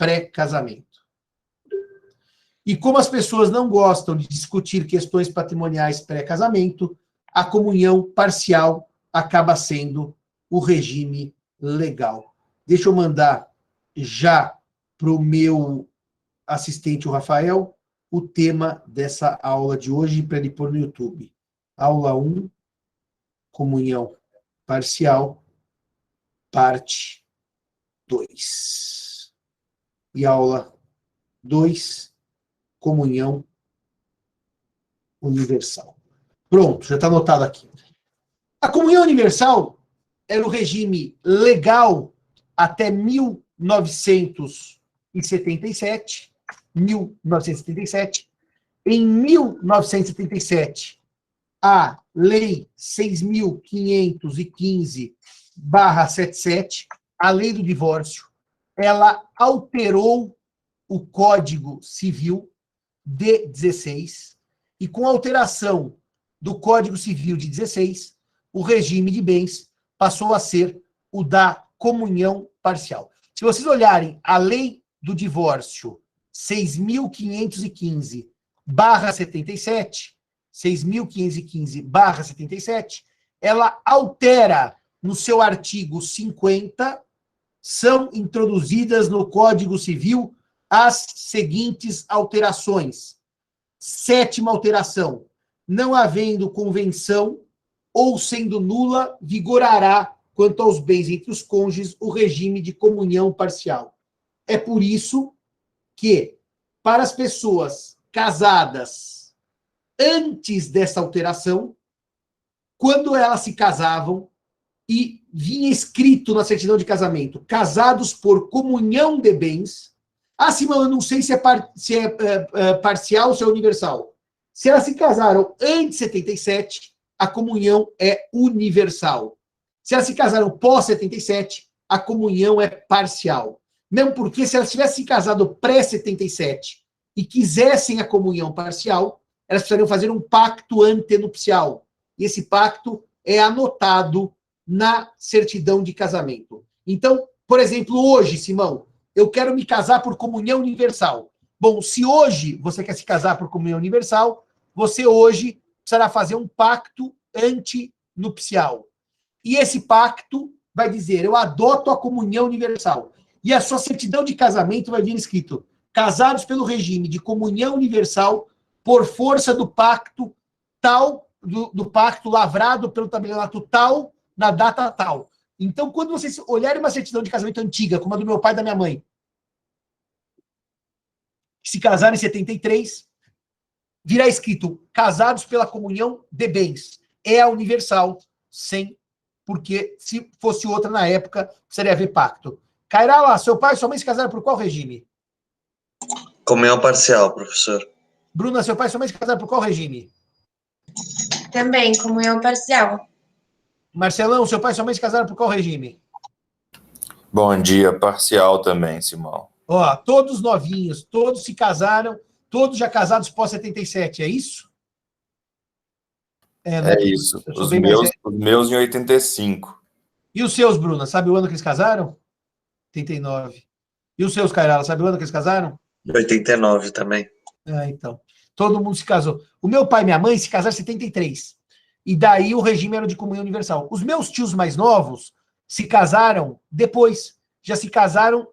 pré-casamento. E como as pessoas não gostam de discutir questões patrimoniais pré-casamento, a comunhão parcial acaba sendo o regime legal. Deixa eu mandar já para o meu assistente, o Rafael, o tema dessa aula de hoje, para ele pôr no YouTube. Aula 1, comunhão parcial, parte 2. E aula 2, comunhão universal. Pronto, já está anotado aqui. A comunhão universal era o regime legal até 1977. Em 1977, a Lei 6.515/77, a Lei do Divórcio, ela alterou o Código Civil de 16, e com a alteração do Código Civil de 16, o regime de bens passou a ser o da comunhão parcial. Se vocês olharem a Lei do Divórcio 6.515/77, 6.515/77, ela altera no seu artigo 50, são introduzidas no Código Civil as seguintes alterações. 7ª alteração: não havendo convenção ou sendo nula, vigorará, quanto aos bens entre os cônjuges, o regime de comunhão parcial. É por isso que, para as pessoas casadas antes dessa alteração, quando elas se casavam e vinha escrito na certidão de casamento, casados por comunhão de bens, Simão, eu não sei se é parcial ou se é universal. Se elas se casaram antes de 77, a comunhão é universal. Se elas se casaram pós 77, a comunhão é parcial. Mesmo porque, se elas tivessem se casado pré-77 e quisessem a comunhão parcial, elas precisariam fazer um pacto antenupcial. E esse pacto é anotado na certidão de casamento. Então, por exemplo, hoje, Simão, eu quero me casar por comunhão universal. Bom, se hoje você quer se casar por comunhão universal, você hoje precisará fazer um pacto antinupcial. E esse pacto vai dizer, eu adoto a comunhão universal. E a sua certidão de casamento vai vir escrito, casados pelo regime de comunhão universal, por força do pacto tal, do pacto lavrado pelo tabelionato tal, na data tal. Então, quando vocês olharem uma certidão de casamento antiga, como a do meu pai e da minha mãe, que se casaram em 73, virá escrito, casados pela comunhão de bens. É a universal, porque se fosse outra na época, precisaria haver pacto. Cairala, seu pai e sua mãe se casaram por qual regime? Comunhão parcial, professor. Bruna, seu pai e sua mãe se casaram por qual regime? Também, comunhão parcial. Marcelão, seu pai e sua mãe se casaram por qual regime? Bom dia, parcial também, Simão. Ó, todos novinhos, todos se casaram, todos já casados pós-77, é isso? É isso. Os meus em 85. E os seus, Bruna, sabe o ano que eles casaram? 89. E os seus, Cairala, sabe o ano que eles casaram? 89 também. Então. Todo mundo se casou. O meu pai e minha mãe se casaram em 73. E daí o regime era de comunhão universal. Os meus tios mais novos se casaram depois. Já se casaram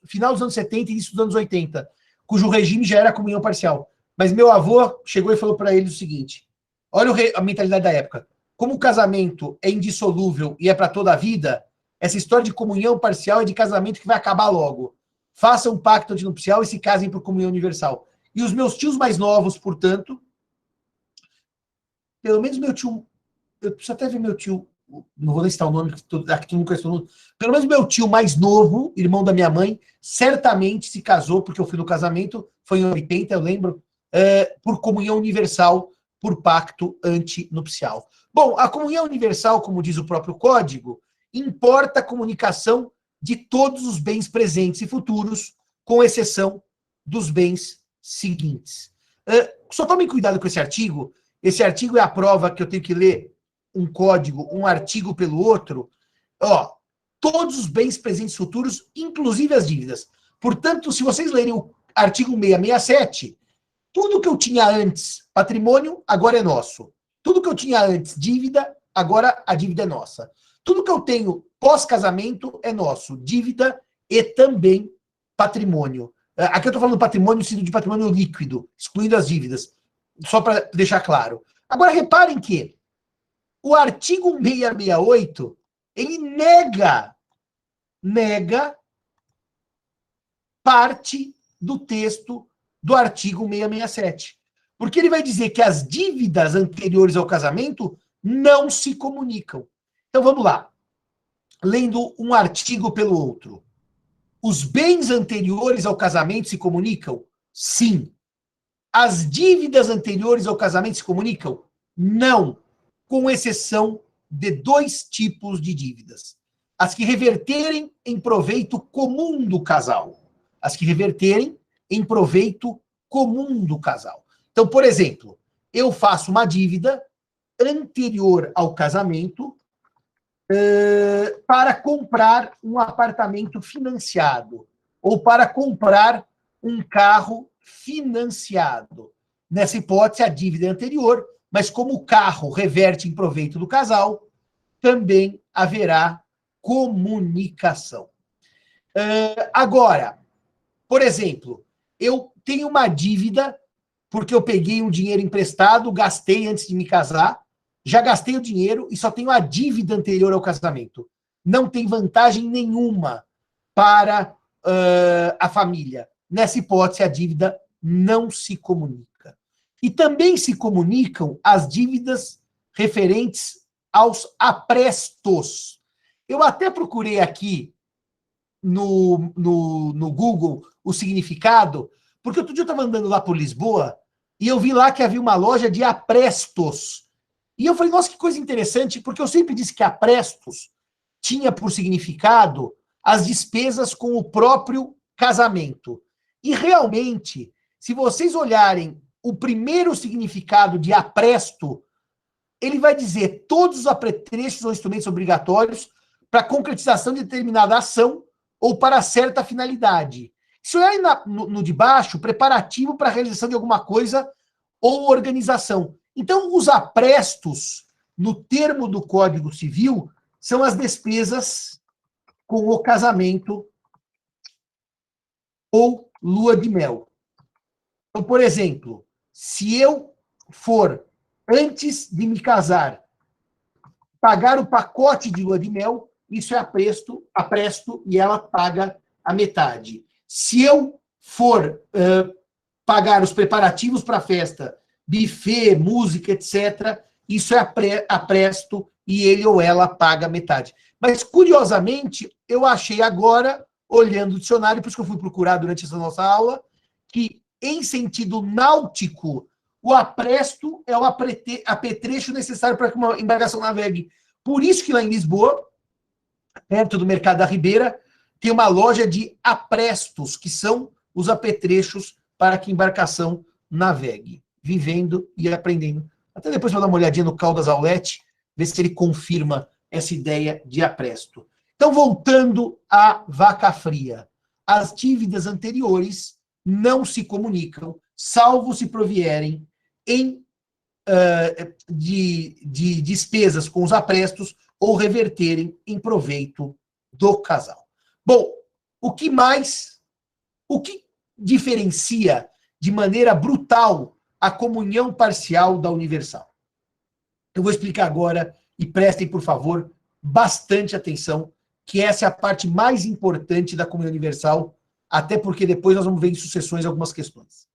final dos anos 70 e início dos anos 80, cujo regime já era comunhão parcial. Mas meu avô chegou e falou para eles o seguinte, olha a mentalidade da época. Como o casamento é indissolúvel e é para toda a vida, essa história de comunhão parcial é de casamento que vai acabar logo. Façam um pacto antinupcial e se casem por comunhão universal. E os meus tios mais novos, portanto, pelo menos meu tio, eu preciso até ver meu tio, não vou listar o nome, aqui todo mundo conhece o nome, pelo menos meu tio mais novo, irmão da minha mãe, certamente se casou, porque eu fui no casamento, foi em 80, eu lembro, por comunhão universal, por pacto antinupcial. Bom, a comunhão universal, como diz o próprio código, importa a comunicação de todos os bens presentes e futuros, com exceção dos bens seguintes. Só tomem cuidado com esse artigo é a prova que eu tenho que ler um código, um artigo pelo outro. Ó, todos os bens presentes e futuros, inclusive as dívidas. Portanto, se vocês lerem o artigo 667, tudo que eu tinha antes, patrimônio, agora é nosso. Tudo que eu tinha antes, dívida, agora a dívida é nossa. Tudo que eu tenho pós-casamento é nosso, dívida e também patrimônio. Aqui eu estou falando patrimônio no sentido de patrimônio líquido, excluindo as dívidas, só para deixar claro. Agora, reparem que o artigo 668, ele nega parte do texto do artigo 667. Porque ele vai dizer que as dívidas anteriores ao casamento não se comunicam. Então, vamos lá. Lendo um artigo pelo outro. Os bens anteriores ao casamento se comunicam? Sim. As dívidas anteriores ao casamento se comunicam? Não. Com exceção de 2 tipos de dívidas. As que reverterem em proveito comum do casal. As que reverterem em proveito comum do casal. Então, por exemplo, eu faço uma dívida anterior ao casamento para comprar um apartamento financiado ou para comprar um carro financiado. Nessa hipótese, a dívida é anterior, mas como o carro reverte em proveito do casal, também haverá comunicação. Agora, por exemplo, eu tenho uma dívida porque eu peguei um dinheiro emprestado, gastei antes de me casar, já gastei o dinheiro e só tenho a dívida anterior ao casamento. Não tem vantagem nenhuma para a família. Nessa hipótese, a dívida não se comunica. E também se comunicam as dívidas referentes aos aprestos. Eu até procurei aqui no Google o significado, porque outro dia eu estava andando lá por Lisboa e eu vi lá que havia uma loja de aprestos. E eu falei, nossa, que coisa interessante, porque eu sempre disse que aprestos tinha por significado as despesas com o próprio casamento. E realmente, se vocês olharem o primeiro significado de apresto, ele vai dizer todos os apetrechos ou instrumentos obrigatórios para concretização de determinada ação ou para certa finalidade. Se olharem no de baixo, preparativo para a realização de alguma coisa ou organização. Então, os aprestos, no termo do Código Civil, são as despesas com o casamento ou lua de mel. Então, por exemplo, se eu for, antes de me casar, pagar o pacote de lua de mel, isso é apresto e ela paga a metade. Se eu for pagar os preparativos para a festa, buffet, música, etc., isso é apresto e ele ou ela paga metade. Mas, curiosamente, eu achei agora, olhando o dicionário, por isso que eu fui procurar durante essa nossa aula, que, em sentido náutico, o apresto é o apetrecho necessário para que uma embarcação navegue. Por isso que lá em Lisboa, perto do Mercado da Ribeira, tem uma loja de aprestos, que são os apetrechos para que a embarcação navegue, vivendo e aprendendo. Até depois vou dar uma olhadinha no Caldas Aulete, ver se ele confirma essa ideia de apresto. Então, voltando à vaca fria. As dívidas anteriores não se comunicam, salvo se provierem de despesas com os aprestos ou reverterem em proveito do casal. Bom, o que diferencia de maneira brutal a comunhão parcial da universal? Eu vou explicar agora e prestem, por favor, bastante atenção, que essa é a parte mais importante da comunhão universal, até porque depois nós vamos ver em sucessões algumas questões.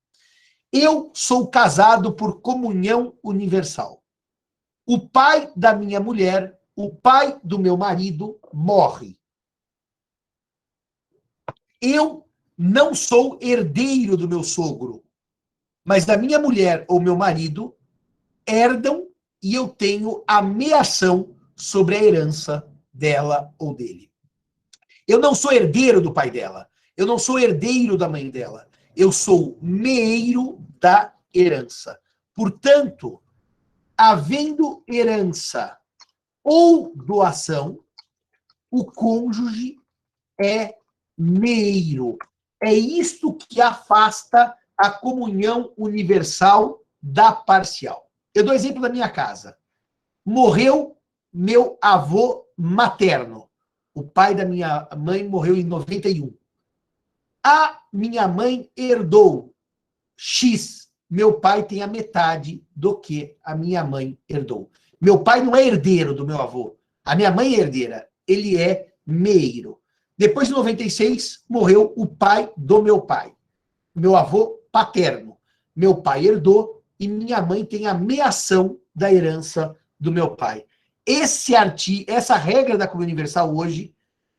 Eu sou casado por comunhão universal. O pai da minha mulher, o pai do meu marido, morre. Eu não sou herdeiro do meu sogro, mas da minha mulher ou meu marido herdam e eu tenho a meação sobre a herança dela ou dele. Eu não sou herdeiro do pai dela, eu não sou herdeiro da mãe dela, eu sou meeiro da herança. Portanto, havendo herança ou doação, o cônjuge é meeiro, É isto que afasta a comunhão universal da parcial. Eu dou exemplo da minha casa. Morreu meu avô materno. O pai da minha mãe morreu em 91. A minha mãe herdou X. Meu pai tem a metade do que a minha mãe herdou. Meu pai não é herdeiro do meu avô. A minha mãe é herdeira. Ele é meio. Depois de 96, morreu o pai do meu pai. Meu avô paterno. Meu pai herdou e minha mãe tem a meação da herança do meu pai. Essa regra da comunhão universal hoje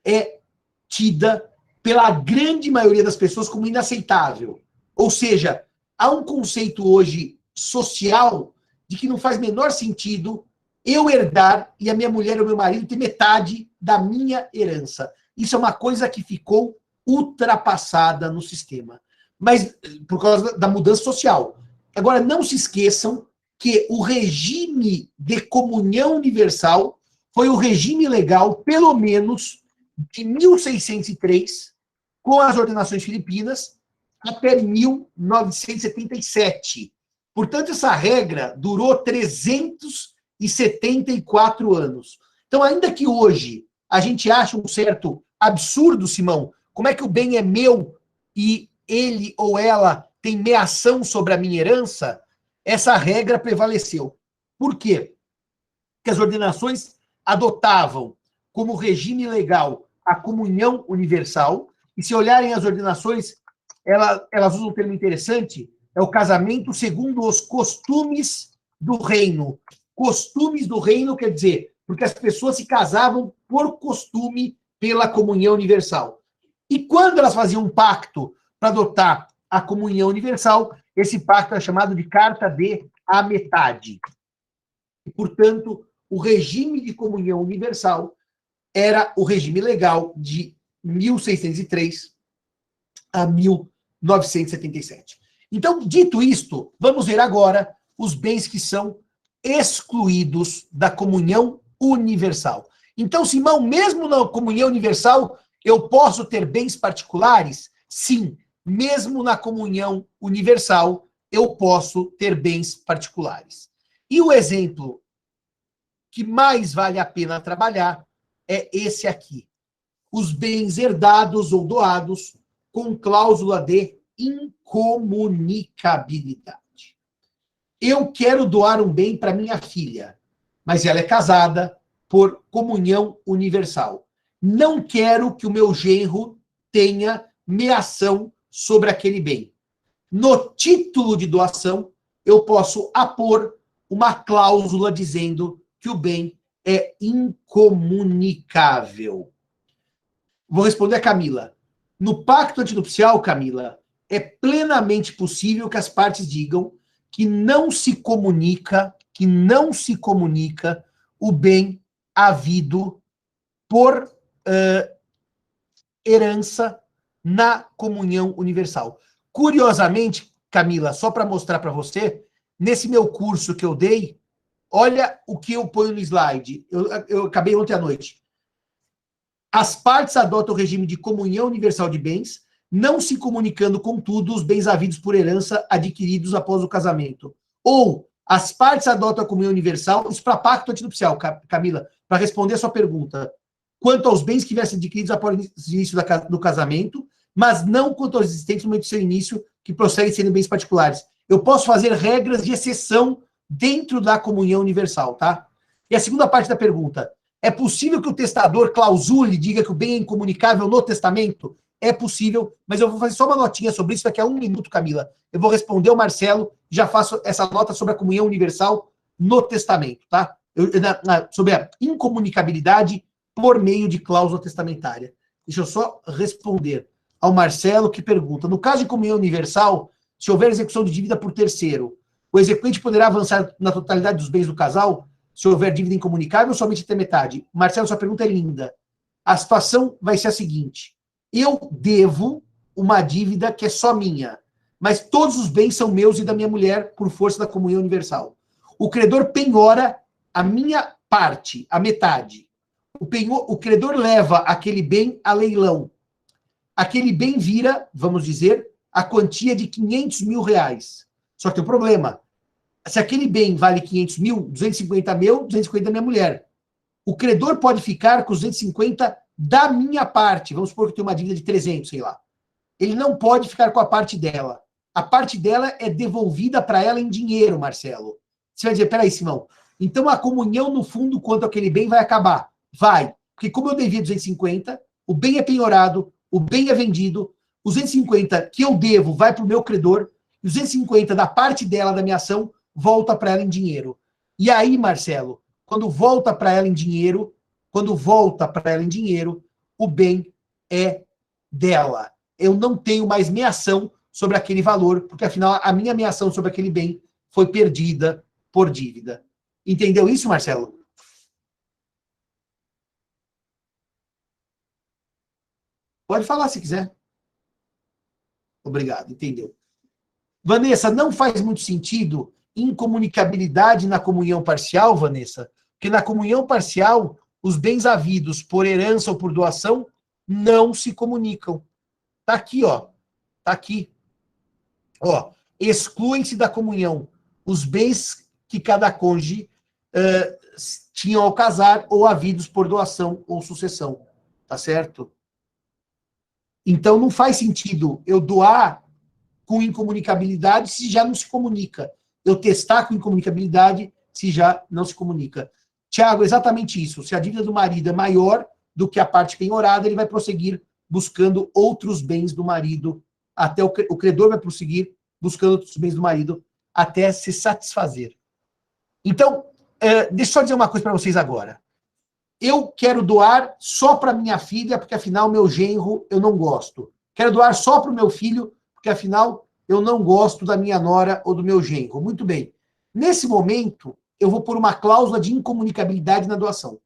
é tida pela grande maioria das pessoas como inaceitável. Ou seja, há um conceito hoje social de que não faz menor sentido eu herdar e a minha mulher ou meu marido ter metade da minha herança. Isso é uma coisa que ficou ultrapassada no sistema. Mas por causa da mudança social. Agora, não se esqueçam que o regime de comunhão universal foi o regime legal, pelo menos, de 1603, com as ordenações filipinas, até 1977. Portanto, essa regra durou 374 anos. Então, ainda que hoje a gente ache um certo absurdo, Simão, como é que o bem é meu e ele ou ela tem meação sobre a minha herança, essa regra prevaleceu. Por quê? Porque as ordenações adotavam como regime legal a comunhão universal, e se olharem as ordenações, elas usam um termo interessante, é o casamento segundo os costumes do reino. Costumes do reino quer dizer, porque as pessoas se casavam por costume pela comunhão universal. E quando elas faziam um pacto para adotar a comunhão universal, esse pacto é chamado de carta de a metade. E, portanto, o regime de comunhão universal era o regime legal de 1603 a 1977. Então, dito isto, vamos ver agora os bens que são excluídos da comunhão universal. Então, Simão, mesmo na comunhão universal, eu posso ter bens particulares? Sim, mesmo na comunhão universal, eu posso ter bens particulares. E o exemplo que mais vale a pena trabalhar é esse aqui. Os bens herdados ou doados com cláusula de incomunicabilidade. Eu quero doar um bem para minha filha, mas ela é casada por comunhão universal. Não quero que o meu genro tenha meação sobre aquele bem. No título de doação, eu posso apor uma cláusula dizendo que o bem é incomunicável. Vou responder a Camila. No pacto antinupcial, Camila, é plenamente possível que as partes digam que não se comunica o bem havido por herança na comunhão universal. Curiosamente, Camila, só para mostrar para você, nesse meu curso que eu dei, olha o que eu ponho no slide. Eu acabei ontem à noite. As partes adotam o regime de comunhão universal de bens, não se comunicando, contudo, os bens havidos por herança adquiridos após o casamento. Ou as partes adotam a comunhão universal, isso para pacto antinupcial, Camila, para responder a sua pergunta, quanto aos bens que tivessem adquiridos após o início do casamento, mas não quanto aos existentes no momento do seu início, que prosseguem sendo bens particulares. Eu posso fazer regras de exceção dentro da comunhão universal, tá? E a segunda parte da pergunta, é possível que o testador clausule, diga que o bem é incomunicável no testamento? É possível, mas eu vou fazer só uma notinha sobre isso daqui a 1 minuto, Camila. Eu vou responder o Marcelo, já faço essa nota sobre a comunhão universal no testamento, tá? Sobre a incomunicabilidade por meio de cláusula testamentária. Deixa eu só responder ao Marcelo, que pergunta, no caso de comunhão universal, se houver execução de dívida por terceiro, o exequente poderá avançar na totalidade dos bens do casal, se houver dívida incomunicável ou somente até metade? Marcelo, sua pergunta é linda. A situação vai ser a seguinte, eu devo uma dívida que é só minha, mas todos os bens são meus e da minha mulher por força da comunhão universal. O credor penhora a minha parte, a metade. O credor leva aquele bem a leilão. aquele bem vira, vamos dizer, a quantia de 500 mil reais. Só que tem um problema. Se aquele bem vale 500 mil, 250 meu, 250 da minha mulher. O credor pode ficar com os 250 da minha parte. Vamos supor que eu tenho uma dívida de 300, sei lá. Ele não pode ficar com a parte dela. A parte dela é devolvida para ela em dinheiro, Marcelo. Você vai dizer, peraí, Simão, então a comunhão no fundo quanto àquele bem vai acabar? Vai. Porque como eu devia 250, o bem é penhorado, o bem é vendido, os 250 que eu devo vai para o meu credor, e os 250 da parte dela, da minha ação, volta para ela em dinheiro. E aí, Marcelo, quando volta para ela em dinheiro, o bem é dela. Eu não tenho mais minha ação sobre aquele valor, porque afinal a minha ação sobre aquele bem foi perdida por dívida. Entendeu isso, Marcelo? Pode falar se quiser. Obrigado, entendeu. Vanessa, não faz muito sentido incomunicabilidade na comunhão parcial, Vanessa? Porque na comunhão parcial, os bens havidos por herança ou por doação não se comunicam. Tá aqui, ó. Tá aqui. Ó, excluem-se da comunhão os bens que cada cônjuge tinham ao casar ou havidos por doação ou sucessão. Tá certo? Então, não faz sentido eu doar com incomunicabilidade se já não se comunica. Eu testar com incomunicabilidade se já não se comunica. Tiago, exatamente isso. Se a dívida do marido é maior do que a parte penhorada, ele vai prosseguir buscando outros bens do marido, até o credor vai prosseguir buscando outros bens do marido até se satisfazer. Então, deixa eu só dizer uma coisa para vocês agora. Eu quero doar só para minha filha, porque afinal meu genro eu não gosto. Quero doar só para o meu filho, porque afinal eu não gosto da minha nora ou do meu genro. Muito bem. Nesse momento, eu vou pôr uma cláusula de incomunicabilidade na doação.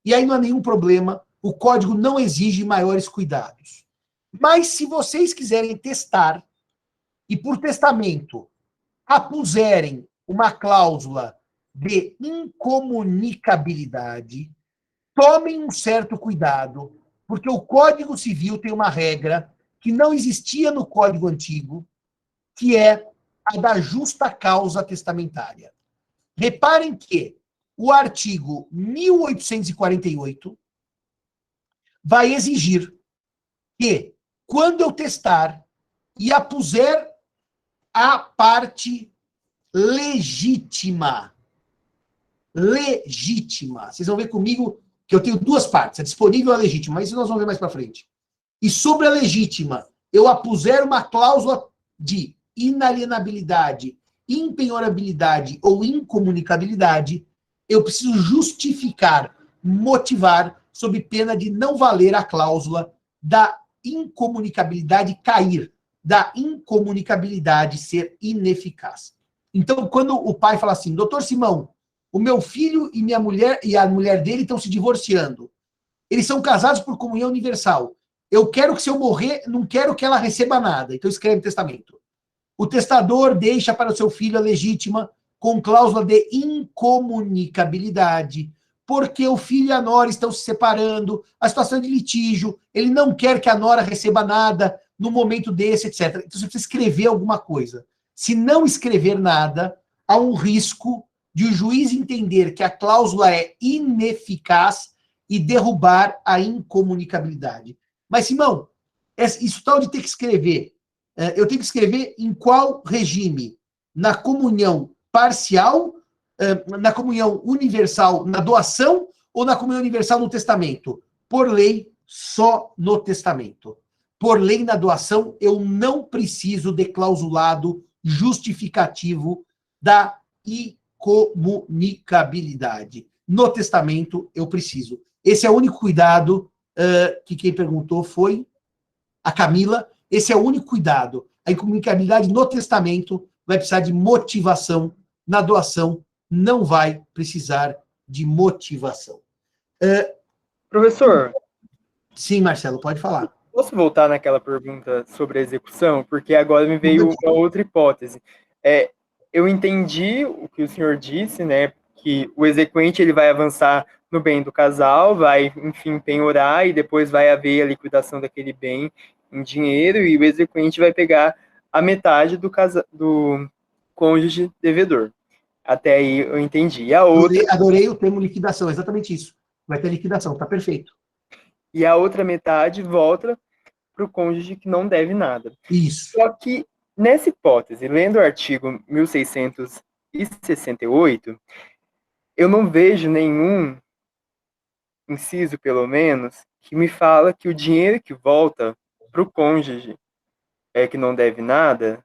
E aí não há nenhum problema, o código não exige maiores cuidados. Mas se vocês quiserem testar, e por testamento apuserem uma cláusula de incomunicabilidade, tomem um certo cuidado, porque o Código Civil tem uma regra que não existia no Código Antigo, que é a da justa causa testamentária. Reparem que o artigo 1848 vai exigir que, quando eu testar e apuser a parte legítima, vocês vão ver comigo que eu tenho duas partes, a disponível e a legítima, mas isso nós vamos ver mais para frente. E sobre a legítima, eu apuser uma cláusula de inalienabilidade, impenhorabilidade ou incomunicabilidade, eu preciso justificar, motivar, sob pena de não valer a cláusula da incomunicabilidade cair, da incomunicabilidade ser ineficaz. Então, quando o pai fala assim, doutor Simão, o meu filho e minha mulher e a mulher dele estão se divorciando. Eles são casados por comunhão universal. Eu quero que, se eu morrer, não quero que ela receba nada. Então, escreve no testamento. O testador deixa para o seu filho a legítima com cláusula de incomunicabilidade, porque o filho e a nora estão se separando, a situação de litígio, ele não quer que a nora receba nada no momento desse, etc. Então, você precisa escrever alguma coisa. Se não escrever nada, há um risco de o juiz entender que a cláusula é ineficaz e derrubar a incomunicabilidade. Mas, Simão, isso tal de ter que escrever, eu tenho que escrever em qual regime? Na comunhão parcial, na comunhão universal na doação ou na comunhão universal no testamento? Por lei, só no testamento. Por lei, na doação, eu não preciso de clausulado justificativo da incomunicabilidade. No testamento, eu preciso. Esse é o único cuidado que quem perguntou foi a Camila. Esse é o único cuidado. A incomunicabilidade no testamento vai precisar de motivação. Na doação, não vai precisar de motivação. Professor. Sim, Marcelo, pode falar. Posso voltar naquela pergunta sobre a execução? Porque agora me veio uma outra hipótese. Eu entendi o que o senhor disse, né? Que o exequente ele vai avançar no bem do casal, vai, enfim, penhorar e depois vai haver a liquidação daquele bem em dinheiro e o exequente vai pegar a metade do cônjuge devedor. Até aí eu entendi. E a outra, Adorei o termo liquidação, exatamente isso. Vai ter liquidação, tá perfeito. e a outra metade volta para o cônjuge que não deve nada. Isso. Só que, nessa hipótese, lendo o artigo 1668, eu não vejo nenhum inciso, pelo menos, que me fala que o dinheiro que volta para o cônjuge que não deve nada,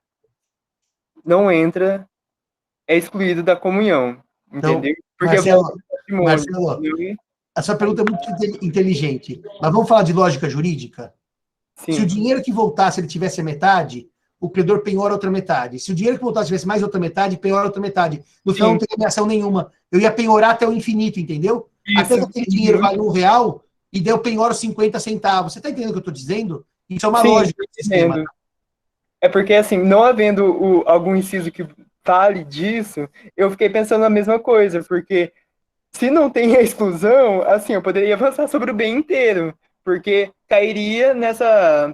não entra, é excluído da comunhão, entendeu? Porque Marcelo, volta para o patrimônio. Marcelo, a sua pergunta é muito inteligente. Mas vamos falar de lógica jurídica? Sim. Se o dinheiro que voltasse ele tivesse a metade, o credor penhora a outra metade. Se o dinheiro que voltasse tivesse mais outra metade, penhora a outra metade. No final, não teria ameação nenhuma. Eu ia penhorar até o infinito, entendeu? Isso. Até que aquele dinheiro vale R$1, e daí eu penhoro 50 centavos. Você está entendendo o que eu estou dizendo? Isso é uma lógica do sistema. É porque, assim, não havendo algum inciso que fale disso, eu fiquei pensando a mesma coisa, porque se não tem a exclusão, assim, eu poderia avançar sobre o bem inteiro, porque cairia nessa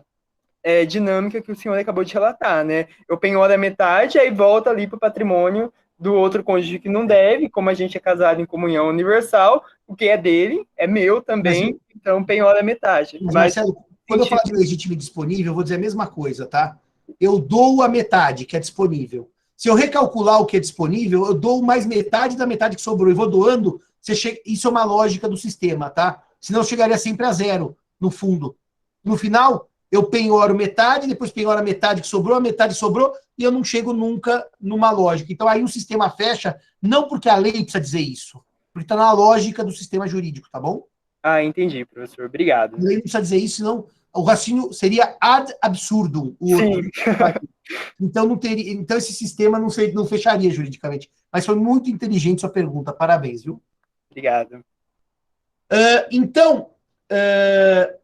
dinâmica que o senhor acabou de relatar, né? Eu penhoro a metade, aí volta ali para o patrimônio do outro cônjuge que não deve, como a gente é casado em comunhão universal, o que é dele é meu também, então penhora a metade. Mas, Marcelo, quando eu falar de legítimo e disponível, eu vou dizer a mesma coisa, tá? Eu dou a metade que é disponível. Se eu recalcular o que é disponível, eu dou mais metade da metade que sobrou e vou doando. Isso é uma lógica do sistema, tá? Senão eu chegaria sempre a zero, no fundo. No final, eu penhoro metade, depois penhoro a metade que sobrou, a metade sobrou, e eu não chego nunca numa lógica. Então aí o sistema fecha, não porque a lei precisa dizer isso, porque está na lógica do sistema jurídico, tá bom? Ah, entendi, professor. Obrigado. A lei não precisa dizer isso, senão o raciocínio seria ad absurdum. O outro. Sim. Então, não teria, então esse sistema não fecharia juridicamente. Mas foi muito inteligente sua pergunta. Parabéns, viu? Obrigado. Então,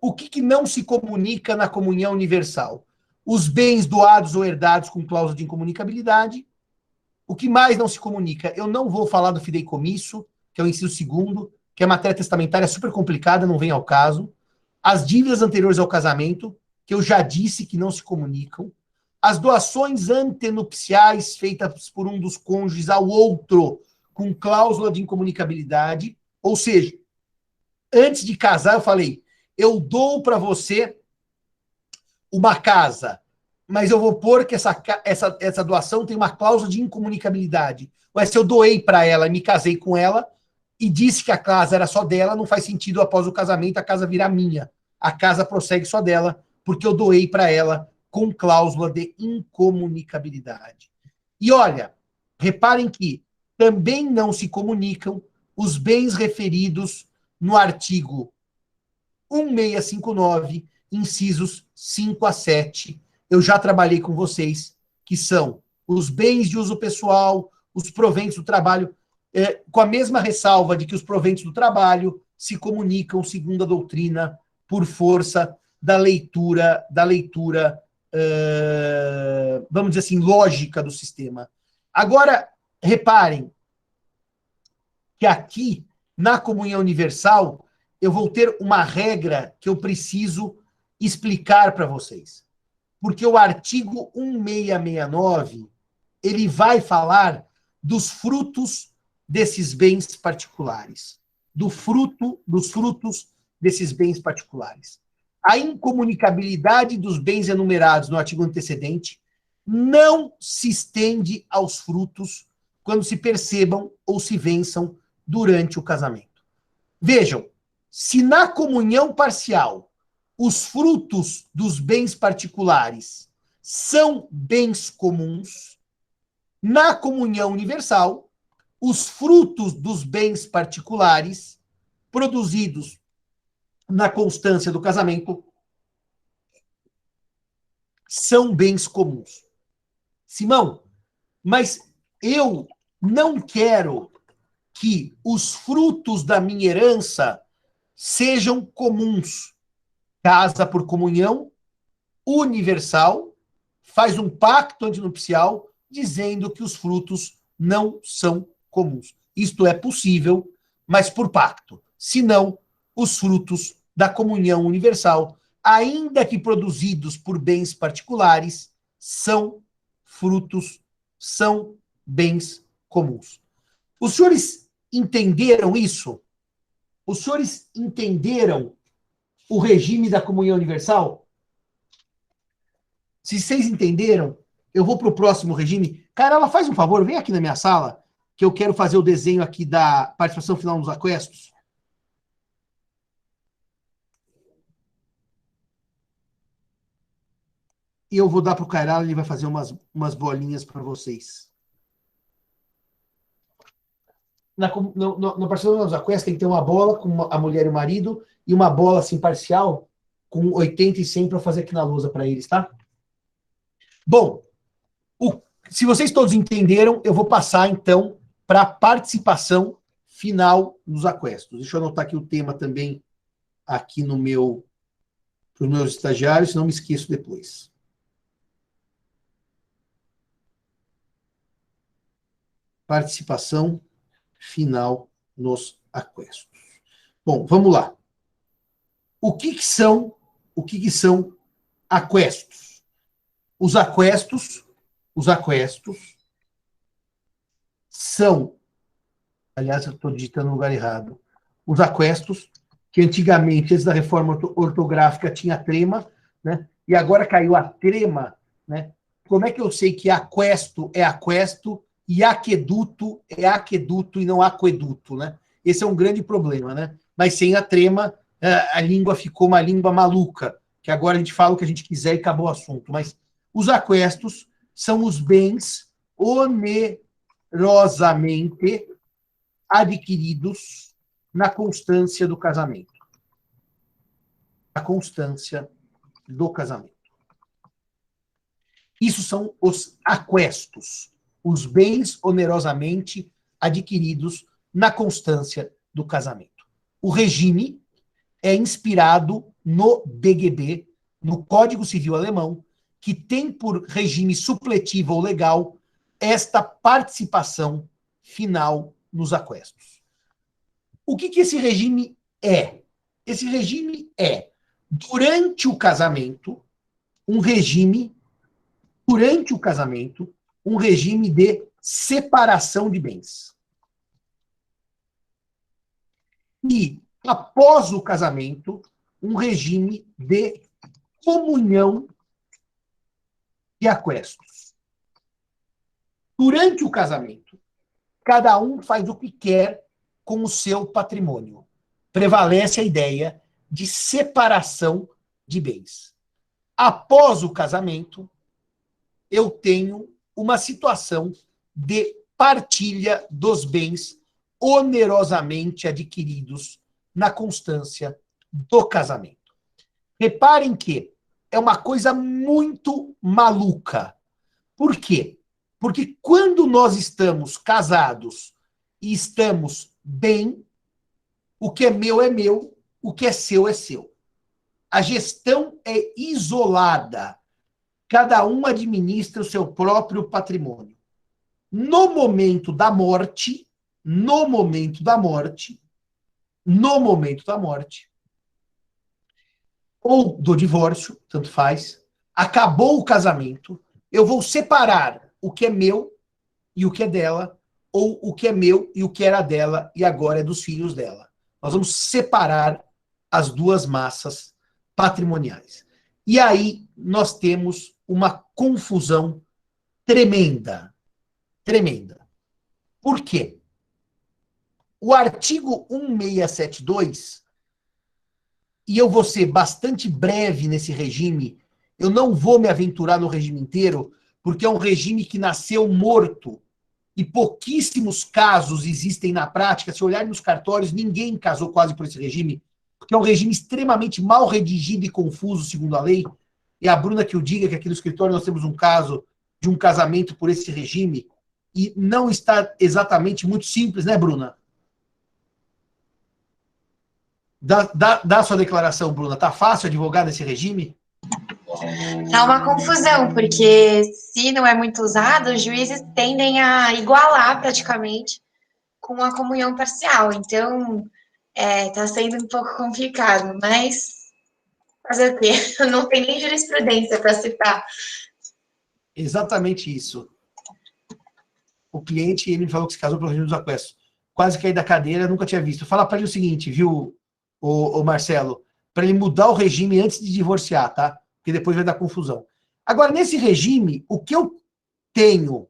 o que não se comunica na comunhão universal? Os bens doados ou herdados com cláusula de incomunicabilidade. O que mais não se comunica? Eu não vou falar do fideicomisso, que é o inciso 2º, que é matéria testamentária super complicada, não vem ao caso. As dívidas anteriores ao casamento, que eu já disse que não se comunicam. As doações antenupciais feitas por um dos cônjuges ao outro, com cláusula de incomunicabilidade. Ou seja, antes de casar, eu falei, eu dou para você uma casa, mas eu vou pôr que essa doação tem uma cláusula de incomunicabilidade. Mas se eu doei para ela e me casei com ela, e disse que a casa era só dela, não faz sentido após o casamento a casa virar minha. A casa prossegue só dela, porque eu doei para ela com cláusula de incomunicabilidade. E olha, reparem que também não se comunicam os bens referidos no artigo 1659, incisos 5 a 7. Eu já trabalhei com vocês, que são os bens de uso pessoal, os proventos do trabalho, com a mesma ressalva de que os proventos do trabalho se comunicam, segundo a doutrina, por força da leitura, vamos dizer assim, lógica do sistema. Agora, reparem que aqui, na comunhão universal, eu vou ter uma regra que eu preciso explicar para vocês. Porque o artigo 1669, ele vai falar dos frutos desses bens particulares. Dos frutos desses bens particulares. A incomunicabilidade dos bens enumerados no artigo antecedente não se estende aos frutos quando se percebam ou se vençam durante o casamento. Vejam, se na comunhão parcial os frutos dos bens particulares são bens comuns, na comunhão universal, os frutos dos bens particulares produzidos na constância do casamento são bens comuns. Simão, mas eu não quero que os frutos da minha herança sejam comuns. Casa por comunhão universal, faz um pacto antinupcial dizendo que os frutos não são comuns. Isto é possível, mas por pacto. Senão, os frutos da comunhão universal ainda que produzidos por bens particulares, são frutos, são bens comuns. Os senhores entenderam isso? Os senhores entenderam o regime da comunhão universal? Se vocês entenderam, eu vou para o próximo regime. Carla, faz um favor, vem aqui na minha sala, que eu quero fazer o desenho aqui da participação final nos aquestos. E eu vou dar para o Cairala, ele vai fazer umas bolinhas para vocês. Na participação nos aquestos tem que ter uma bola com a mulher e o marido e uma bola assim parcial com 80 e 100 para fazer aqui na lousa para eles, tá? Bom, se vocês todos entenderam, eu vou passar então para a participação final nos aquestos. Deixa eu anotar aqui o tema também aqui no para os meus estagiários, senão me esqueço depois. Participação final nos aquestos. Bom, vamos lá. O que são aquestos? Os aquestos são, aliás, eu estou digitando no lugar errado. Os aquestos, que antigamente, antes da reforma ortográfica, tinha trema, né? E agora caiu a trema, né? Como é que eu sei que aquesto é aquesto e aqueduto é aqueduto e não aqueduto, né? Esse é um grande problema, né? Mas sem a trema, a língua ficou uma língua maluca, que agora a gente fala o que a gente quiser e acabou o assunto. Mas os aquestos são os bens onerosamente adquiridos na constância do casamento. A constância do casamento. Isso são os aquestos, os bens onerosamente adquiridos na constância do casamento. O regime é inspirado no BGB, no Código Civil Alemão, que tem por regime supletivo ou legal esta participação final nos aquestos. O que esse regime é? Esse regime é, durante o casamento, um regime de separação de bens. E, após o casamento, um regime de comunhão de aquestos. Durante o casamento, cada um faz o que quer com o seu patrimônio. Prevalece a ideia de separação de bens. Após o casamento, eu tenho uma situação de partilha dos bens onerosamente adquiridos na constância do casamento. Reparem que é uma coisa muito maluca. Por quê? Porque quando nós estamos casados e estamos bem, o que é meu, o que é seu é seu. A gestão é isolada. Cada um administra o seu próprio patrimônio. No momento da morte, ou do divórcio, tanto faz, acabou o casamento, eu vou separar o que é meu e o que é dela, ou o que é meu e o que era dela e agora é dos filhos dela. Nós vamos separar as duas massas patrimoniais. E aí nós temos uma confusão tremenda. Tremenda. Por quê? O artigo 1672, e eu vou ser bastante breve nesse regime, eu não vou me aventurar no regime inteiro, porque é um regime que nasceu morto, e pouquíssimos casos existem na prática. Se olharem nos cartórios, ninguém casou quase por esse regime, porque é um regime extremamente mal redigido e confuso, segundo a lei. E a Bruna que o diga, que aqui no escritório nós temos um caso de um casamento por esse regime, e não está exatamente muito simples, né, Bruna? Dá a sua declaração, Bruna. Tá fácil advogar nesse regime? Tá uma confusão, porque se não é muito usado, os juízes tendem a igualar praticamente com a comunhão parcial. Então, tá sendo um pouco complicado, mas Fazer o quê? Não tem nem jurisprudência para citar. Exatamente isso. O cliente, ele me falou que se casou pelo regime dos aquestos. Quase caí da cadeira, nunca tinha visto. Fala para ele o seguinte, viu, o Marcelo? Para ele mudar o regime antes de divorciar, tá? Porque depois vai dar confusão. Agora, nesse regime, o que eu tenho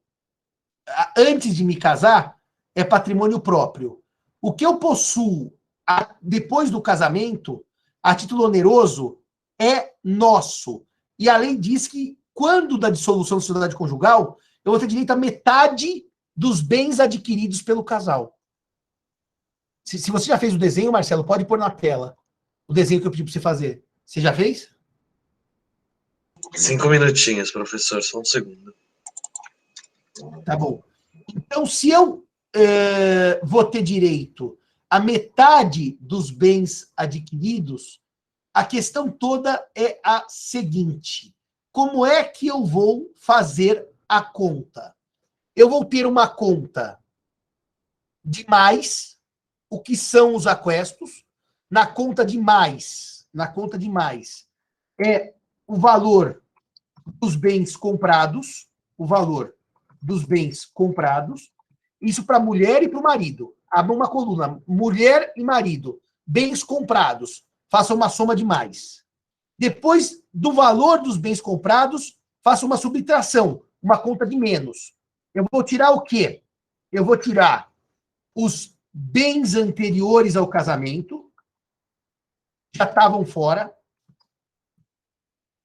antes de me casar é patrimônio próprio. O que eu possuo depois do casamento, a título oneroso, é nosso. E a lei diz que, quando da dissolução da sociedade conjugal, eu vou ter direito a metade dos bens adquiridos pelo casal. Se você já fez o desenho, Marcelo, pode pôr na tela o desenho que eu pedi para você fazer. Você já fez? 5 minutinhos, professor, só um segundo. Tá bom. Então, se eu vou ter direito a metade dos bens adquiridos, a questão toda é a seguinte: como é que eu vou fazer a conta? Eu vou ter uma conta de mais, o que são os aquestos, na conta de mais é o valor dos bens comprados, isso para a mulher e para o marido. Abra uma coluna, mulher e marido, bens comprados, faça uma soma de mais. Depois do valor dos bens comprados, faça uma subtração, uma conta de menos. Eu vou tirar o quê? Eu vou tirar os bens anteriores ao casamento, já estavam fora.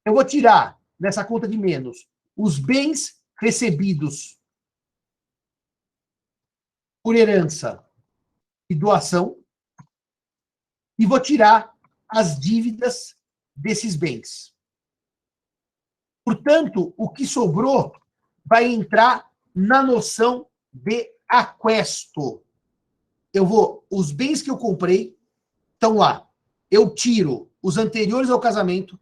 Eu vou tirar, nessa conta de menos, os bens recebidos por herança e doação, e vou tirar as dívidas desses bens. Portanto, o que sobrou vai entrar na noção de aquesto. Os bens que eu comprei estão lá. Eu tiro os anteriores ao casamento,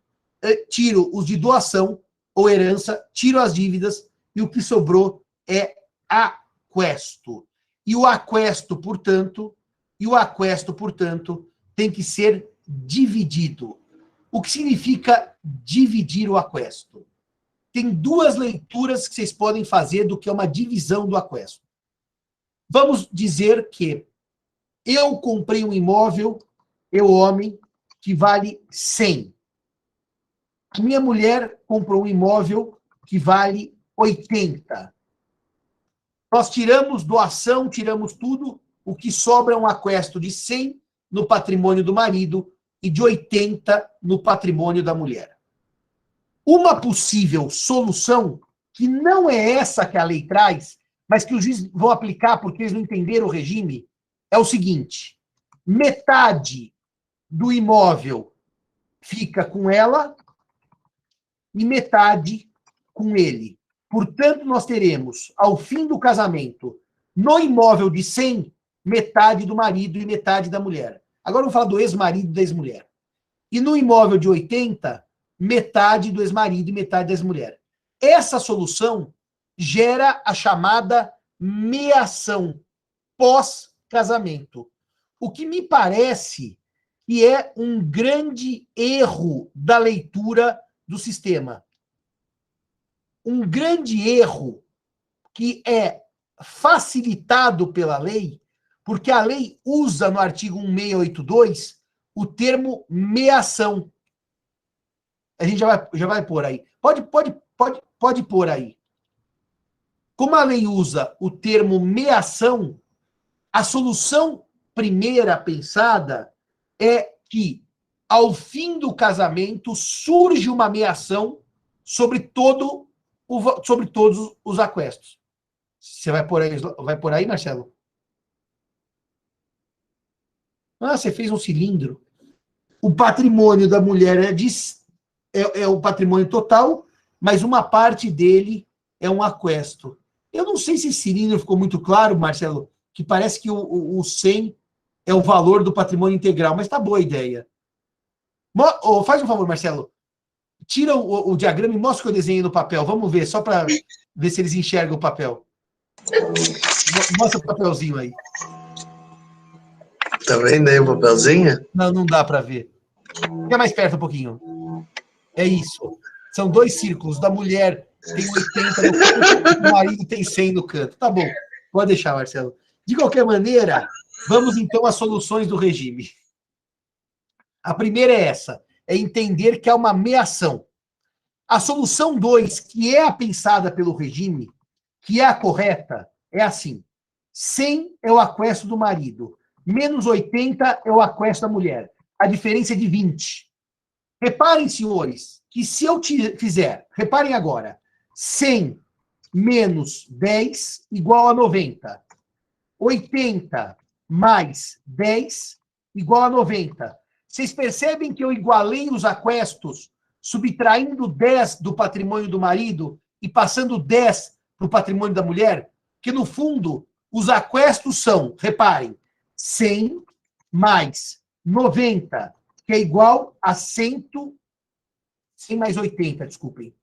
tiro os de doação ou herança, tiro as dívidas, e o que sobrou é aquesto. E o aquesto, portanto, tem que ser dividido. O que significa dividir o aquesto? Tem duas leituras que vocês podem fazer do que é uma divisão do aquesto. Vamos dizer que eu comprei um imóvel, eu, homem, que vale 100. A minha mulher comprou um imóvel que vale 80. Nós tiramos doação, tiramos tudo, o que sobra é um aquesto de 100 no patrimônio do marido e de 80 no patrimônio da mulher. Uma possível solução, que não é essa que a lei traz, mas que os juízes vão aplicar porque eles não entenderam o regime, é o seguinte: metade do imóvel fica com ela e metade com ele. Portanto, nós teremos, ao fim do casamento, no imóvel de 100, metade do marido e metade da mulher. Agora eu vou falar do ex-marido e da ex-mulher. E no imóvel de 80, metade do ex-marido e metade da ex-mulher. Essa solução gera a chamada meação pós-casamento. O que me parece que é um grande erro da leitura do sistema. Um grande erro que é facilitado pela lei, porque a lei usa no artigo 1682 o termo meação. A gente já vai pôr aí. Pode pôr aí. Como a lei usa o termo meação, a solução primeira pensada é que, ao fim do casamento, surge uma meação sobre todos os aquestos. Você vai por aí, Marcelo? Ah, você fez um cilindro. O patrimônio da mulher é o patrimônio total, mas uma parte dele é um aquesto. Eu não sei se esse cilindro ficou muito claro, Marcelo, que parece que o 100 é o valor do patrimônio integral, mas tá boa a ideia. Faz um favor, Marcelo. Tira o diagrama e mostra o que eu desenhei no papel. Vamos ver, só para ver se eles enxergam o papel. Mostra o papelzinho aí. Tá vendo aí o papelzinho? Não dá para ver. Fica mais perto um pouquinho. É isso. São 2 círculos. Da mulher tem 80 no canto, do marido tem 100 no canto. Tá bom. Pode deixar, Marcelo. De qualquer maneira, vamos então às soluções do regime. A primeira é essa. É entender que há uma meação. A solução 2, que é a pensada pelo regime, que é a correta, é assim. 100 é o aquesto do marido. Menos 80 é o aquesto da mulher. A diferença é de 20. Reparem, senhores, que se eu fizer, reparem agora, 100 menos 10 igual a 90. 80 mais 10 igual a 90. Vocês percebem que eu igualei os aquestos, subtraindo 10 do patrimônio do marido e passando 10 para o patrimônio da mulher? Que, no fundo, os aquestos são, reparem, 100 mais 90, que é igual a 100 mais 80, desculpem.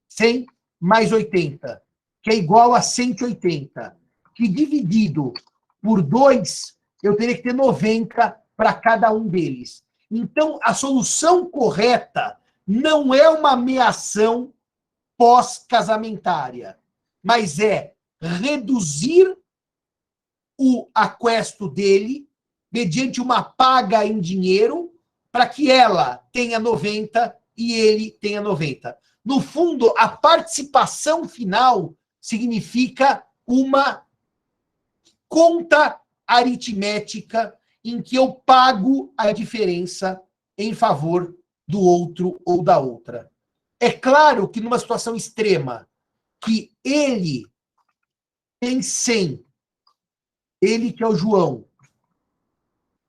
100 mais 80, que é igual a 180, que dividido por 2, eu teria que ter 90 para cada um deles. Então, a solução correta não é uma meação pós-casamentária, mas é reduzir o aquesto dele mediante uma paga em dinheiro para que ela tenha 90 e ele tenha 90. No fundo, a participação final significa uma conta aritmética em que eu pago a diferença em favor do outro ou da outra. É claro que numa situação extrema, que ele tem 100, ele que é o João,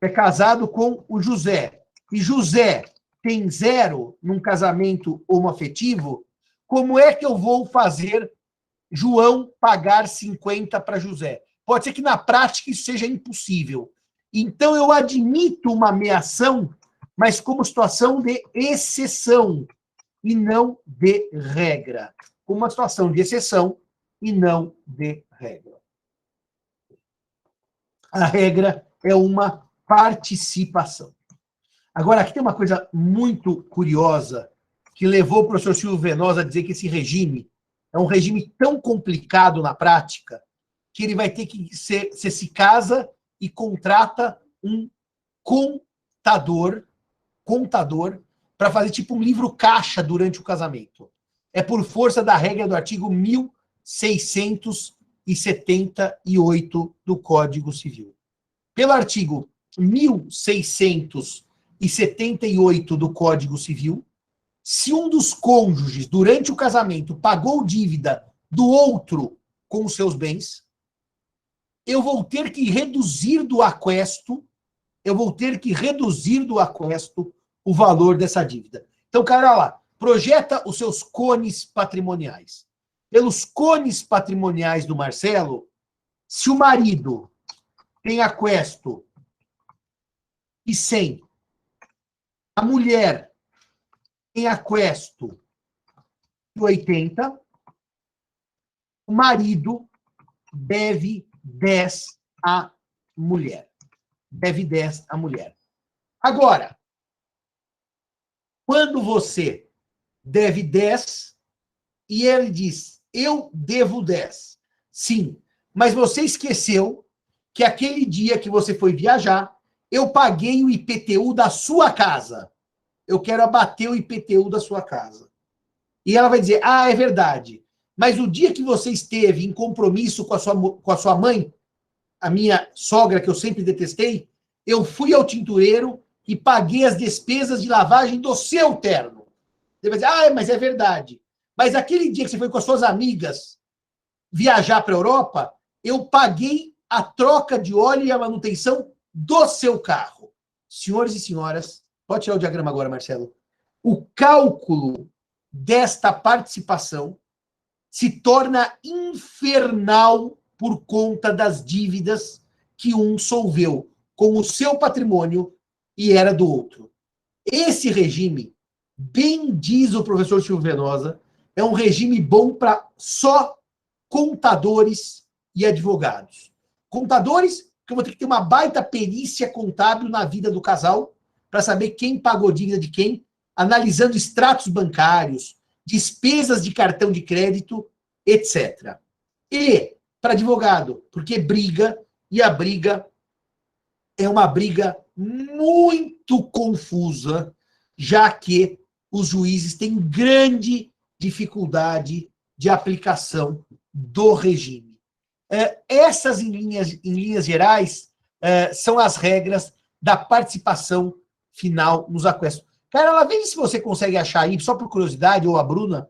é casado com o José, e José tem 0 num casamento homoafetivo, como é que eu vou fazer João pagar 50 para José? Pode ser que na prática isso seja impossível. Então eu admito uma meação, mas como situação de exceção e não de regra. Como uma situação de exceção e não de regra. A regra é uma participação. Agora, aqui tem uma coisa muito curiosa que levou o professor Silvio Venosa a dizer que esse regime é um regime tão complicado na prática que ele vai ter que você se casa e contrata um contador para fazer tipo um livro caixa durante o casamento. É por força da regra do artigo 1678 do Código Civil. Pelo artigo 1678 do Código Civil, se um dos cônjuges, durante o casamento, pagou dívida do outro com os seus bens, eu vou ter que reduzir do aquesto, o valor dessa dívida. Então, cara, olha lá, projeta os seus cones patrimoniais. Pelos cones patrimoniais do Marcelo, se o marido tem aquesto e 100, a mulher tem aquesto e 80, o marido deve 10 à mulher. Deve 10 à mulher. Agora, quando você deve 10 e ele diz, eu devo 10. Sim, mas você esqueceu que aquele dia que você foi viajar, eu paguei o IPTU da sua casa. Eu quero abater o IPTU da sua casa. E ela vai dizer, ah, é verdade. Mas o dia que você esteve em compromisso com a sua mãe, a minha sogra, que eu sempre detestei, eu fui ao tintureiro e paguei as despesas de lavagem do seu terno. Você vai dizer, ah, mas é verdade. Mas aquele dia que você foi com as suas amigas viajar para a Europa, eu paguei a troca de óleo e a manutenção do seu carro. Senhores e senhoras, pode tirar o diagrama agora, Marcelo. O cálculo desta participação se torna infernal por conta das dívidas que um solveu com o seu patrimônio e era do outro. Esse regime, bem diz o professor Silvio Venosa, é um regime bom para só contadores e advogados. Contadores, que eu vou ter que ter uma baita perícia contábil na vida do casal para saber quem pagou dívida de quem analisando extratos bancários, despesas de cartão de crédito, etc. E para advogado, porque briga, e a briga é uma briga muito confusa, já que os juízes têm grande dificuldade de aplicação do regime. Essas, em linhas gerais, são as regras da participação final nos aquestos. Cara, veja se você consegue achar aí, só por curiosidade, ou a Bruna,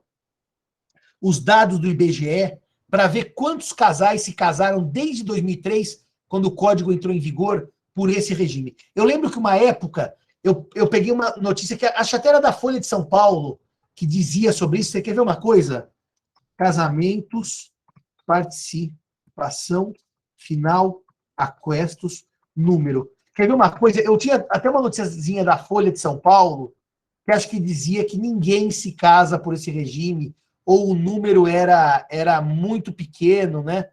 os dados do IBGE, para ver quantos casais se casaram desde 2003, quando o código entrou em vigor, por esse regime. Eu lembro que uma época, eu peguei uma notícia que acho até era da Folha de São Paulo, que dizia sobre isso. Você quer ver uma coisa? Casamentos, participação final, aquestos, número. Quer ver uma coisa? Eu tinha até uma noticiazinha da Folha de São Paulo, que acho que dizia que ninguém se casa por esse regime, ou o número era muito pequeno, né?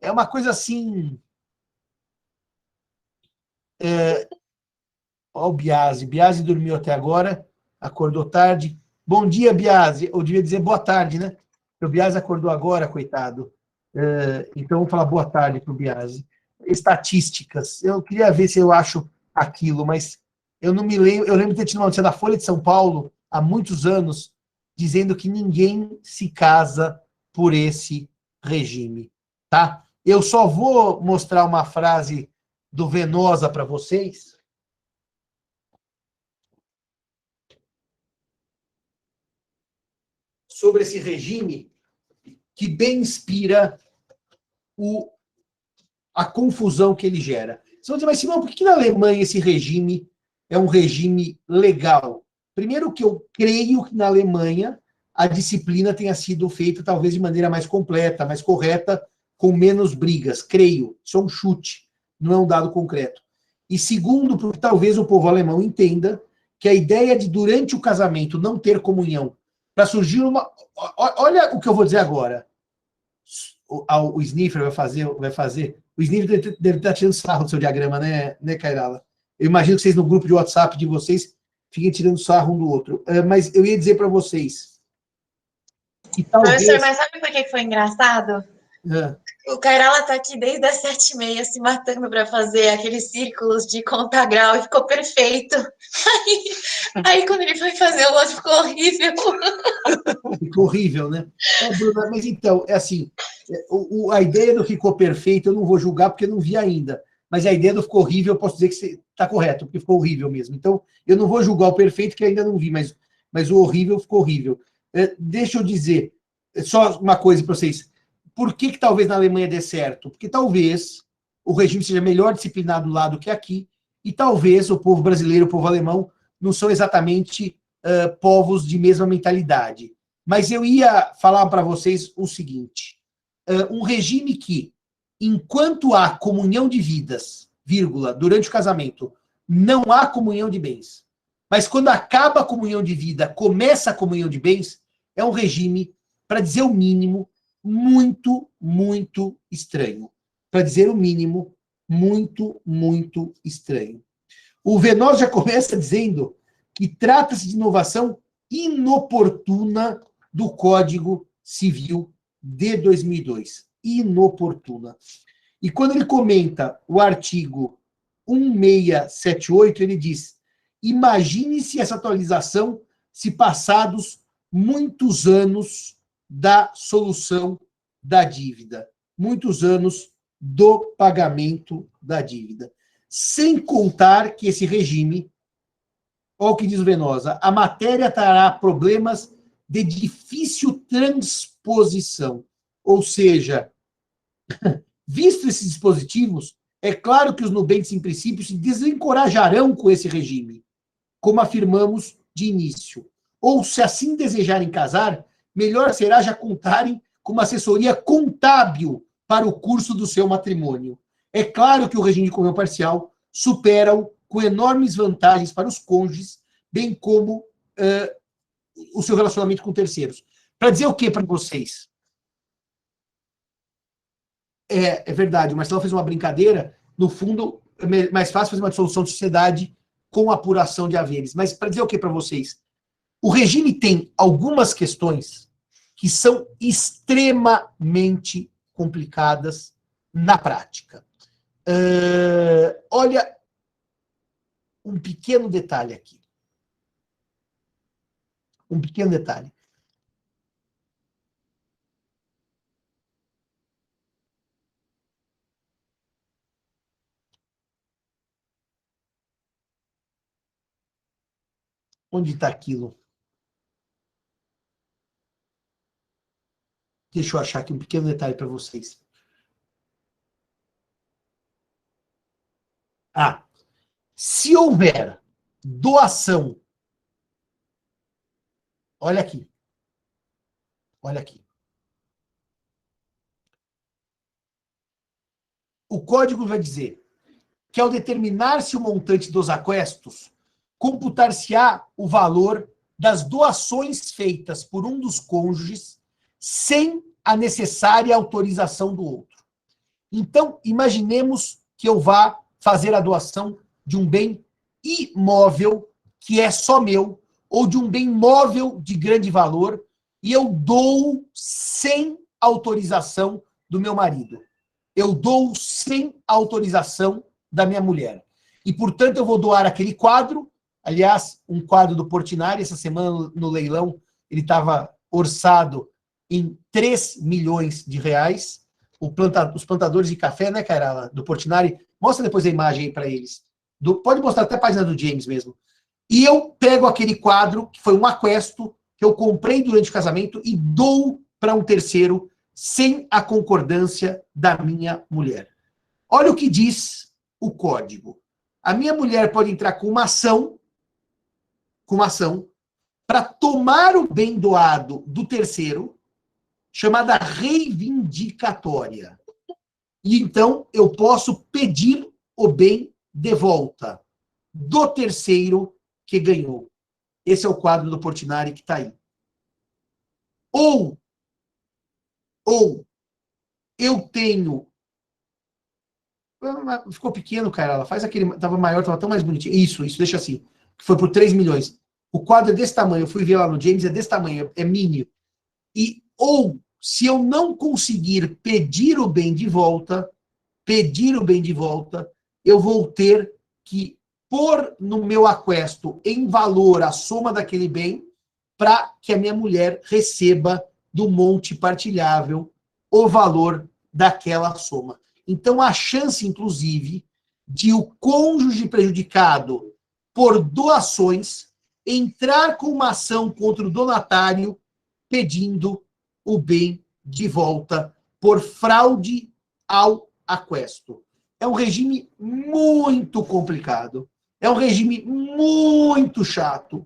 É uma coisa assim... Ó, o Biasi. Biasi dormiu até agora, acordou tarde. Bom dia, Biasi. Eu devia dizer boa tarde, né? O Biasi acordou agora, coitado. Então, vou falar boa tarde para o Biasi. Estatísticas. Eu queria ver se eu acho aquilo, mas eu não me lembro. Eu lembro de ter tido uma notícia da Folha de São Paulo, há muitos anos, dizendo que ninguém se casa por esse regime. Tá? Eu só vou mostrar uma frase do Venosa para vocês. Sobre esse regime que bem inspira a confusão que ele gera. Você vai dizer, mas Simão, por que na Alemanha esse regime é um regime legal? Primeiro que eu creio que na Alemanha a disciplina tenha sido feita talvez de maneira mais completa, mais correta, com menos brigas. Creio. Isso é um chute, não é um dado concreto. E segundo, porque talvez o povo alemão entenda que a ideia de, durante o casamento, não ter comunhão, para surgir uma... Olha o que eu vou dizer agora. O Sniffer vai fazer... O Sniffer deve estar tirando sarro do seu diagrama, né, Cairala? Eu imagino que vocês, no grupo de WhatsApp de vocês, fiquem tirando sarro um do outro. Mas eu ia dizer para vocês... que talvez... Professor, mas sabe por que foi engraçado? O Cairala tá aqui desde as 7h30 se matando para fazer aqueles círculos de contar grau e ficou perfeito. Aí quando ele foi fazer o outro ficou horrível. Ficou horrível, né? Bruna, mas então, é assim, a ideia do ficou perfeito eu não vou julgar porque eu não vi ainda, mas a ideia do ficou horrível eu posso dizer que está correto, porque ficou horrível mesmo. Então, eu não vou julgar o perfeito que ainda não vi, mas o horrível ficou horrível. Deixa eu dizer, só uma coisa para vocês. Por que talvez na Alemanha dê certo? Porque talvez o regime seja melhor disciplinado lá do que aqui, e talvez o povo brasileiro, o povo alemão, não são exatamente povos de mesma mentalidade. Mas eu ia falar para vocês o seguinte, um regime que, enquanto há comunhão de vidas, vírgula, durante o casamento, não há comunhão de bens, mas quando acaba a comunhão de vida, começa a comunhão de bens, é um regime, para dizer o mínimo, muito, muito estranho. Para dizer o mínimo, muito, muito estranho. O Venosa já começa dizendo que trata-se de inovação inoportuna do Código Civil de 2002. Inoportuna. E quando ele comenta o artigo 1678, ele diz: imagine-se essa atualização se passados muitos anos da solução da dívida, muitos anos do pagamento da dívida. Sem contar que esse regime, olha o que diz o Venosa, a matéria trará problemas de difícil transposição. Ou seja, visto esses dispositivos, é claro que os nubentes, em princípio, se desencorajarão com esse regime, como afirmamos de início. Ou, se assim desejarem casar, melhor será já contarem com uma assessoria contábil para o curso do seu matrimônio. É claro que o regime de comunhão parcial supera-o com enormes vantagens para os cônjuges, bem como o seu relacionamento com terceiros. Para dizer o que para vocês? É verdade, o Marcelo fez uma brincadeira, no fundo, é mais fácil fazer uma dissolução de sociedade com apuração de haveres. Mas para dizer o que para vocês? O regime tem algumas questões que são extremamente complicadas na prática. Olha um pequeno detalhe aqui. Um pequeno detalhe. Onde está aquilo? Deixa eu achar aqui um pequeno detalhe para vocês. Se houver doação, olha aqui. Olha aqui. O código vai dizer que ao determinar-se o montante dos aquestos, computar-se-á o valor das doações feitas por um dos cônjuges sem a necessária autorização do outro. Então, imaginemos que eu vá fazer a doação de um bem imóvel que é só meu, ou de um bem móvel de grande valor, e eu dou sem autorização do meu marido. Eu dou sem autorização da minha mulher. E, portanto, eu vou doar aquele quadro, aliás, um quadro do Portinari, essa semana no leilão, ele estava orçado em 3 milhões de reais. Os plantadores de café, né, cara, do Portinari, mostra depois a imagem aí para eles. Pode mostrar até a página do James mesmo. E eu pego aquele quadro, que foi um aquesto, que eu comprei durante o casamento, e dou para um terceiro, sem a concordância da minha mulher. Olha o que diz o código. A minha mulher pode entrar com uma ação para tomar o bem doado do terceiro, chamada reivindicatória. E então eu posso pedir o bem de volta do terceiro que ganhou. Esse é o quadro do Portinari que está aí. Ou eu tenho... Ficou pequeno, cara. Ela faz aquele... Estava maior, estava tão mais bonitinho. Isso, deixa assim. Foi por 3 milhões. O quadro é desse tamanho. Eu fui ver lá no James, é desse tamanho. É mini. Ou, se eu não conseguir pedir o bem de volta, eu vou ter que pôr no meu aquesto em valor a soma daquele bem para que a minha mulher receba do monte partilhável o valor daquela soma. Então, a chance, inclusive, de o cônjuge prejudicado por doações entrar com uma ação contra o donatário pedindo o bem de volta por fraude ao aquesto. É um regime muito complicado, é um regime muito chato,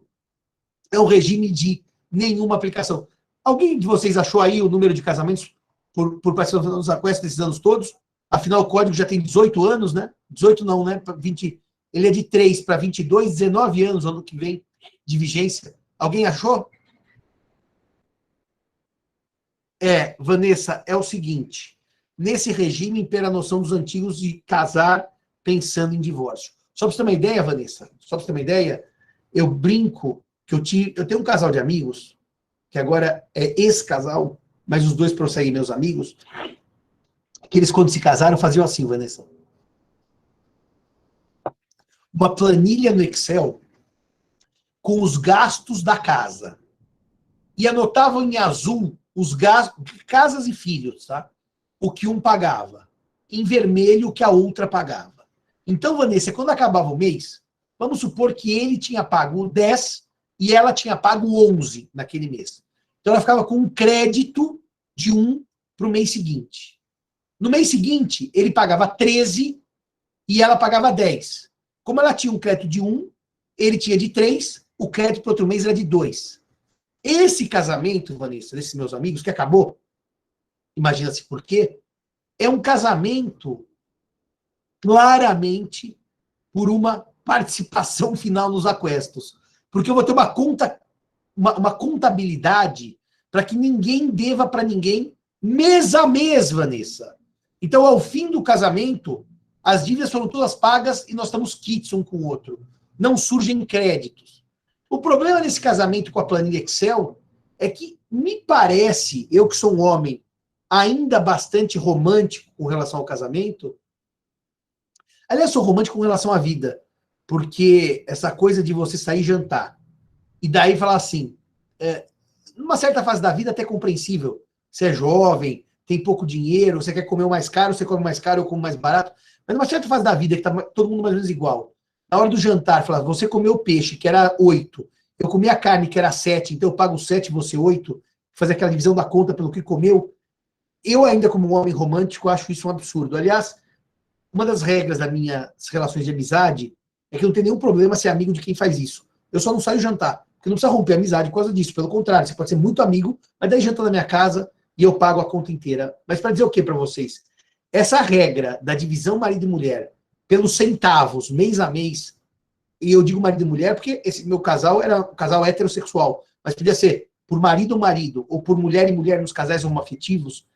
é um regime de nenhuma aplicação. Alguém de vocês achou aí o número de casamentos por participação dos aquestos desses anos todos? Afinal, o código já tem 18 anos, né? 18 não, né? 20, ele é de 3 para 22, 19 anos ano que vem de vigência. Alguém achou? Vanessa, é o seguinte. Nesse regime impera a noção dos antigos de casar pensando em divórcio. Só para você ter uma ideia, Vanessa, eu brinco que eu tenho um casal de amigos, que agora é ex-casal, mas os dois prosseguem meus amigos, que eles, quando se casaram, faziam assim, Vanessa. Uma planilha no Excel com os gastos da casa. E anotavam em azul os gastos, casas e filhos, tá? O que um pagava. Em vermelho, o que a outra pagava. Então, Vanessa, quando acabava o mês, vamos supor que ele tinha pago 10 e ela tinha pago 11 naquele mês. Então, ela ficava com um crédito de 1 para o mês seguinte. No mês seguinte, ele pagava 13 e ela pagava 10. Como ela tinha um crédito de 1, ele tinha de 3, o crédito para outro mês era de 2. Esse casamento, Vanessa, desses meus amigos, que acabou, imagina-se por quê, é um casamento claramente por uma participação final nos aquestos. Porque eu vou ter uma contabilidade para que ninguém deva para ninguém mês a mês, Vanessa. Então, ao fim do casamento, as dívidas foram todas pagas e nós estamos quites um com o outro. Não surgem créditos. O problema nesse casamento com a planilha Excel é que me parece, eu que sou um homem ainda bastante romântico com relação ao casamento, aliás, sou romântico com relação à vida, porque essa coisa de você sair jantar e daí falar assim, numa certa fase da vida até compreensível, você é jovem, tem pouco dinheiro, você quer comer o mais caro, você come mais caro, eu como mais barato, mas numa certa fase da vida que tá todo mundo mais ou menos igual, na hora do jantar, falar, você comeu peixe, que era 8, eu comi a carne, que era 7, então eu pago 7, você 8, fazer aquela divisão da conta pelo que comeu. Eu ainda, como um homem romântico, acho isso um absurdo. Aliás, uma das regras das minhas relações de amizade é que não tem nenhum problema ser amigo de quem faz isso. Eu só não saio jantar, porque não precisa romper a amizade por causa disso. Pelo contrário, você pode ser muito amigo, mas daí janta na minha casa e eu pago a conta inteira. Mas para dizer o que para vocês? Essa regra da divisão marido e mulher pelos centavos, mês a mês, e eu digo marido e mulher porque esse meu casal era um casal heterossexual, mas podia ser por marido ou marido, ou por mulher e mulher nos casais homoafetivos.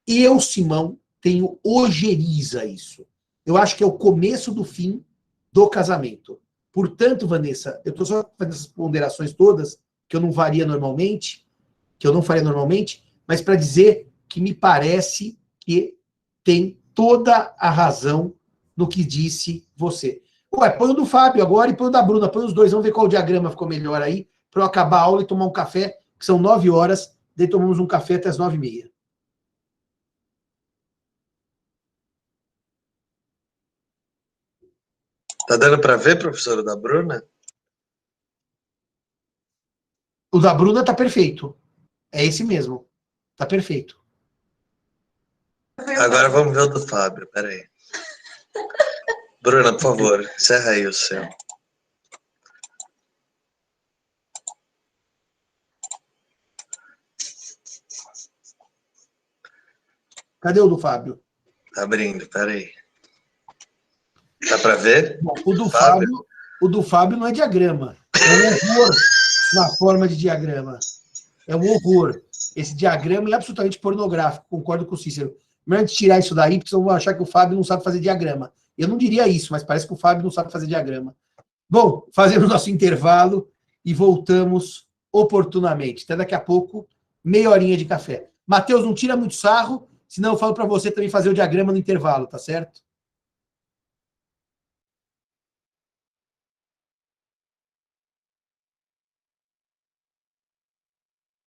Eu, Simão, tenho ojeriza isso. Eu acho que é o começo do fim do casamento. Portanto, Vanessa, eu estou só fazendo essas ponderações todas, que eu não faria normalmente, mas para dizer que me parece que tem toda a razão no que disse você. Ué, põe o do Fábio agora e põe o da Bruna, põe os dois, vamos ver qual diagrama ficou melhor aí, para eu acabar a aula e tomar um café, que são 9 horas, daí tomamos um café até as 9h30. Tá dando para ver, professora, da Bruna? O da Bruna tá perfeito. É esse mesmo. Tá perfeito. Agora vamos ver o do Fábio, peraí. Bruna, por favor, encerra aí o seu. Cadê o do Fábio? Tá abrindo, peraí. Dá para ver? Bom, o do Fábio não é diagrama. É um horror na forma de diagrama. É um horror. Esse diagrama é absolutamente pornográfico, concordo com o Cícero. Melhor antes de tirar isso daí, porque vocês vão achar que o Fábio não sabe fazer diagrama. Eu não diria isso, mas parece que o Fábio não sabe fazer diagrama. Bom, fazemos nosso intervalo e voltamos oportunamente. Até daqui a pouco, meia horinha de café. Matheus, não tira muito sarro, senão eu falo para você também fazer o diagrama no intervalo, tá certo?